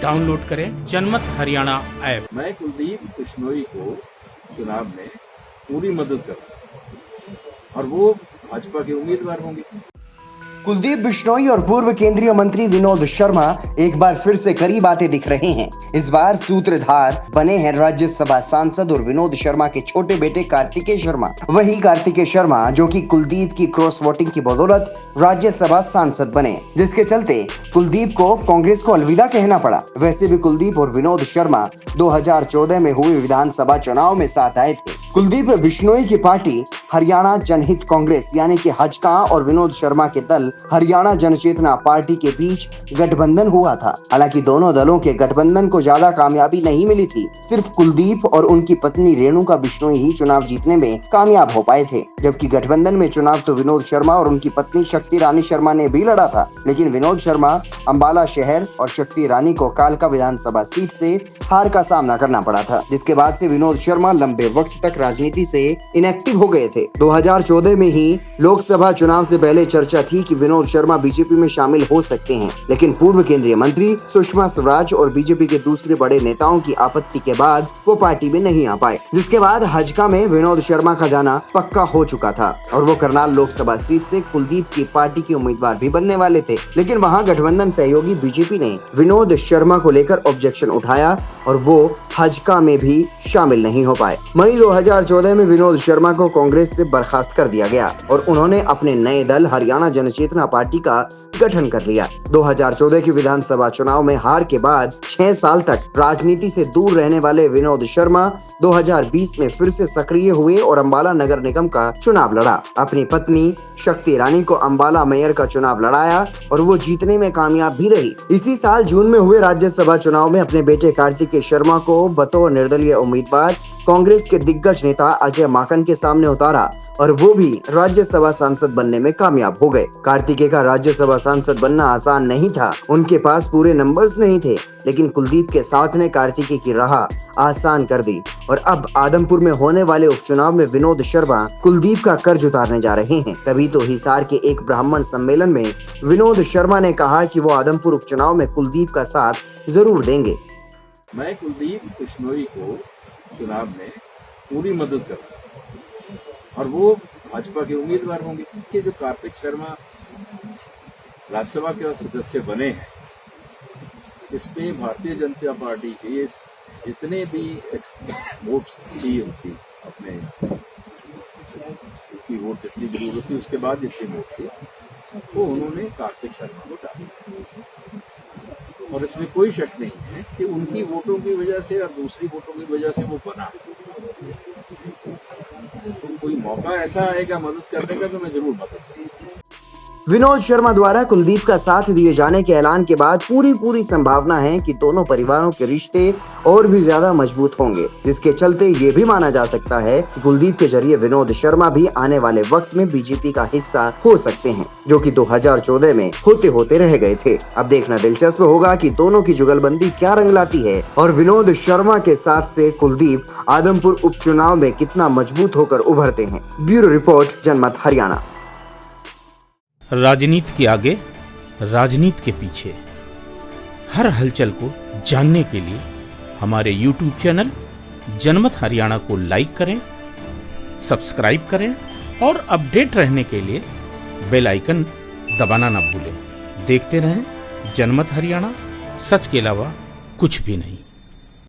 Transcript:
Download करें जनमत Haryana app. मैं कुलदीप बिश्नोई को चुनाव में पूरी मदद करूंगा और वो भाजपा के उम्मीदवार होंगे। कुलदीप बिश्नोई और पूर्व केंद्रीय मंत्री विनोद शर्मा एक बार फिर से करीब आते दिख रहे हैं। इस बार सूत्रधार बने हैं राज्यसभा सांसद और विनोद शर्मा के छोटे बेटे कार्तिकेय शर्मा। वही कार्तिकेय शर्मा जो कि कुलदीप की क्रॉस वोटिंग की बदौलत राज्यसभा सांसद बने, जिसके चलते कुलदीप को कांग्रेस को अलविदा कहना पड़ा। वैसे भी कुलदीप और विनोद शर्मा 2014 में हुए विधानसभा चुनाव में साथ आए थे। कुलदीप बिश्नोई की पार्टी हरियाणा जनहित कांग्रेस यानी कि हजका और विनोद शर्मा के दल हरियाणा जनचेतना पार्टी के बीच गठबंधन हुआ था। हालांकि दोनों दलों के गठबंधन को ज्यादा कामयाबी नहीं मिली थी। सिर्फ कुलदीप और उनकी पत्नी रेणुका बिश्नोई ही चुनाव जीतने में कामयाब हो पाए थे, जबकि गठबंधन में चुनाव तो विनोद शर्मा और उनकी पत्नी शक्ति रानी शर्मा ने भी लड़ा था। लेकिन विनोद शर्मा अंबाला शहर और शक्ति रानी को कालका विधानसभा सीट से हार का सामना करना पड़ा था, जिसके बाद से विनोद शर्मा लंबे वक्त तक राजनीति से इनएक्टिव हो गए थे। 2014 में ही लोकसभा चुनाव से पहले चर्चा थी कि विनोद शर्मा बीजेपी में शामिल हो सकते हैं, लेकिन पूर्व केंद्रीय मंत्री सुषमा स्वराज और बीजेपी के दूसरे बड़े नेताओं की आपत्ति के बाद वो पार्टी में नहीं आ पाए, जिसके बाद हजका में विनोद शर्मा का जाना पक्का हो चुका था और वो करनाल लोकसभा सीट से कुलदीप की पार्टी के उम्मीदवार भी बनने वाले थे। लेकिन वहाँ गठबंधन सहयोगी बीजेपी ने विनोद शर्मा को लेकर ऑब्जेक्शन उठाया और वो हजका में भी शामिल नहीं हो पाए। मई 2014 में विनोद शर्मा को कांग्रेस से बर्खास्त कर दिया गया और उन्होंने अपने नए दल हरियाणा जनचेतना पार्टी का गठन कर लिया। 2014 के विधानसभा चुनाव में हार के बाद 6 साल तक राजनीति से दूर रहने वाले विनोद शर्मा 2020 में फिर से सक्रिय हुए और अंबाला नगर निगम का चुनाव लड़ा। अपनी पत्नी शक्ति रानी को अंबाला मेयर का चुनाव लड़ाया और वो जीतने में कामयाब भी रही। इसी साल जून में हुए राज्यसभा चुनाव में अपने बेटे कार्तिकेय शर्मा को बतौर निर्दलीय उम्मीदवार कांग्रेस के दिग्गज नेता अजय माकन के सामने उतारा और वो भी राज्यसभा सांसद बनने में कामयाब हो गए। कार्तिकेय का राज्यसभा सांसद बनना आसान नहीं था, उनके पास पूरे नंबर्स नहीं थे, लेकिन कुलदीप के साथ ने कार्तिकेय की राह आसान कर दी और अब आदमपुर में होने वाले उपचुनाव में विनोद शर्मा कुलदीप का कर्ज उतारने जा रहे हैं। तभी तो हिसार के एक ब्राह्मण सम्मेलन में विनोद शर्मा ने कहा कि वो आदमपुर उपचुनाव में कुलदीप का साथ जरूर देंगे। मैं कुलदीप बिश्नोई को चुनाव में पूरी मदद करूंगा और वो भाजपा के उम्मीदवार होंगे। कि जो कार्तिक शर्मा राज्यसभा के सदस्य बने हैं, इसमें भारतीय जनता पार्टी के जितने भी वोट्स दी होती अपने की वोट जितनी जरूरत थी उसके बाद जितनी वोट थी वो उन्होंने कार्तिक शर्मा को डाली और इसमें कोई शक नहीं है कि उनकी वोटों की वजह से और दूसरी वोटों की वजह से वो बना। तो कोई मौका ऐसा आएगा मदद करने का तो मैं जरूर मदद करूंगा। विनोद शर्मा द्वारा कुलदीप का साथ दिए जाने के ऐलान के बाद पूरी संभावना है कि दोनों परिवारों के रिश्ते और भी ज्यादा मजबूत होंगे, जिसके चलते ये भी माना जा सकता है कि कुलदीप के जरिए विनोद शर्मा भी आने वाले वक्त में बीजेपी का हिस्सा हो सकते हैं, जो कि 2014 में होते रह गए थे। अब देखना दिलचस्प होगा कि दोनों की जुगलबंदी क्या रंग लाती है और विनोद शर्मा के साथ से कुलदीप आदमपुर उपचुनाव में कितना मजबूत होकर उभरते हैं। ब्यूरो रिपोर्ट, जनमत हरियाणा। राजनीति के आगे, राजनीति के पीछे, हर हलचल को जानने के लिए हमारे YouTube चैनल जनमत हरियाणा को लाइक करें, सब्सक्राइब करें और अपडेट रहने के लिए बेल आइकन दबाना ना भूलें। देखते रहें जनमत हरियाणा, सच के अलावा कुछ भी नहीं।